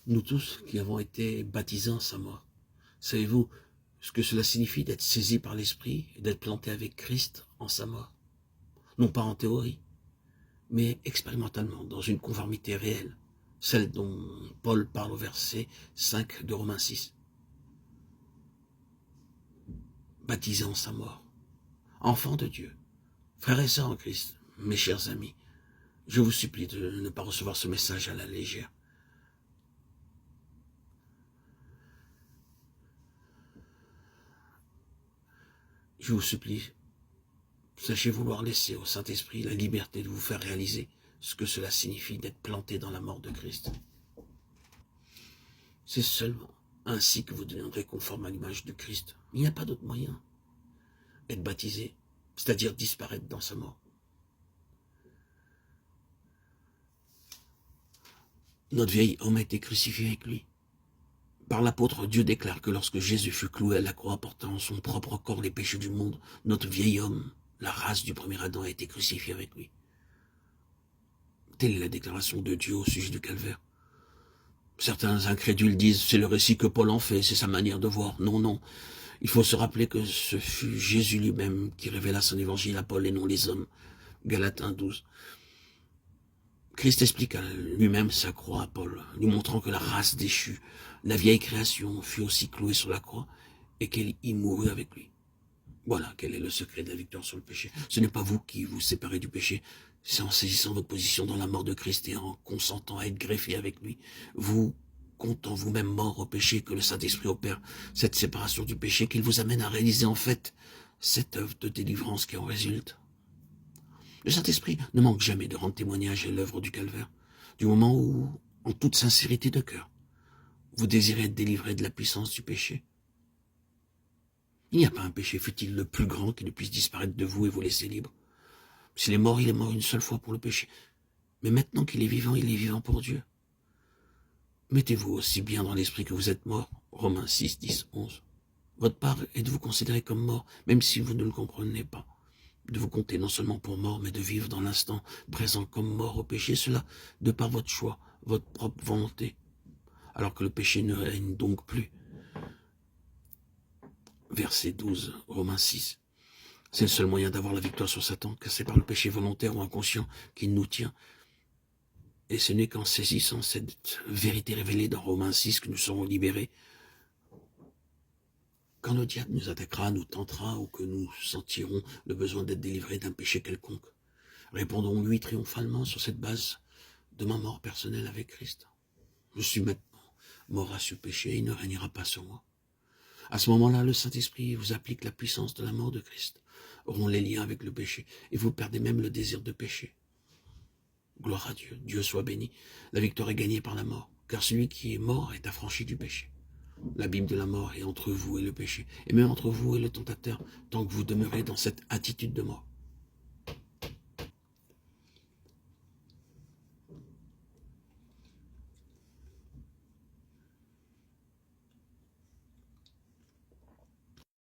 Nous tous qui avons été baptisés en sa mort, savez-vous ce que cela signifie d'être saisi par l'Esprit et d'être planté avec Christ en sa mort? Non pas en théorie, mais expérimentalement, dans une conformité réelle, celle dont Paul parle au verset 5 de Romains 6. Baptisé en sa mort, enfants de Dieu, frères et sœurs en Christ, mes chers amis, je vous supplie de ne pas recevoir ce message à la légère. Je vous supplie, sachez vouloir laisser au Saint-Esprit la liberté de vous faire réaliser ce que cela signifie d'être planté dans la mort de Christ. C'est seulement ainsi que vous deviendrez conforme à l'image de Christ. Il n'y a pas d'autre moyen. Être baptisé, c'est-à-dire disparaître dans sa mort. Notre vieil homme a été crucifié avec lui. Par l'apôtre, Dieu déclare que lorsque Jésus fut cloué à la croix portant en son propre corps les péchés du monde, notre vieil homme, la race du premier Adam, a été crucifié avec lui. Telle est la déclaration de Dieu au sujet du calvaire. Certains incrédules disent, c'est le récit que Paul en fait, c'est sa manière de voir. Non, non. Il faut se rappeler que ce fut Jésus lui-même qui révéla son évangile à Paul et non les hommes. Galates 1,12. Christ expliqua lui-même sa croix à Paul, lui montrant que la race déchue, la vieille création, fut aussi clouée sur la croix et qu'elle y mourut avec lui. Voilà quel est le secret de la victoire sur le péché. Ce n'est pas vous qui vous séparez du péché, c'est en saisissant votre position dans la mort de Christ et en consentant à être greffé avec lui, vous comptant vous-même mort au péché, que le Saint-Esprit opère cette séparation du péché, qu'il vous amène à réaliser en fait cette œuvre de délivrance qui en résulte. Le Saint-Esprit ne manque jamais de rendre témoignage à l'œuvre du calvaire, du moment où, en toute sincérité de cœur, vous désirez être délivré de la puissance du péché. Il n'y a pas un péché, fût-il le plus grand, qui ne puisse disparaître de vous et vous laisser libre. S'il est mort, il est mort une seule fois pour le péché. Mais maintenant qu'il est vivant pour Dieu. Mettez-vous aussi bien dans l'esprit que vous êtes mort. Romains 6, 10, 11. Votre part est de vous considérer comme mort, même si vous ne le comprenez pas. De vous compter non seulement pour mort, mais de vivre dans l'instant présent comme mort au péché, cela de par votre choix, votre propre volonté, alors que le péché ne règne donc plus. Verset 12, Romains 6. C'est le seul moyen d'avoir la victoire sur Satan, car c'est par le péché volontaire ou inconscient qu'il nous tient. Et ce n'est qu'en saisissant cette vérité révélée dans Romains 6 que nous serons libérés. Quand le diable nous attaquera, nous tentera, ou que nous sentirons le besoin d'être délivrés d'un péché quelconque, répondons-lui triomphalement sur cette base de ma mort personnelle avec Christ. Je suis maintenant mort à ce péché, et il ne régnera pas sur moi. À ce moment-là, le Saint-Esprit vous applique la puissance de la mort de Christ, auront les liens avec le péché, et vous perdez même le désir de pécher. Gloire à Dieu, Dieu soit béni. La victoire est gagnée par la mort, car celui qui est mort est affranchi du péché. La Bible de la mort est entre vous et le péché, et même entre vous et le tentateur, tant que vous demeurez dans cette attitude de mort.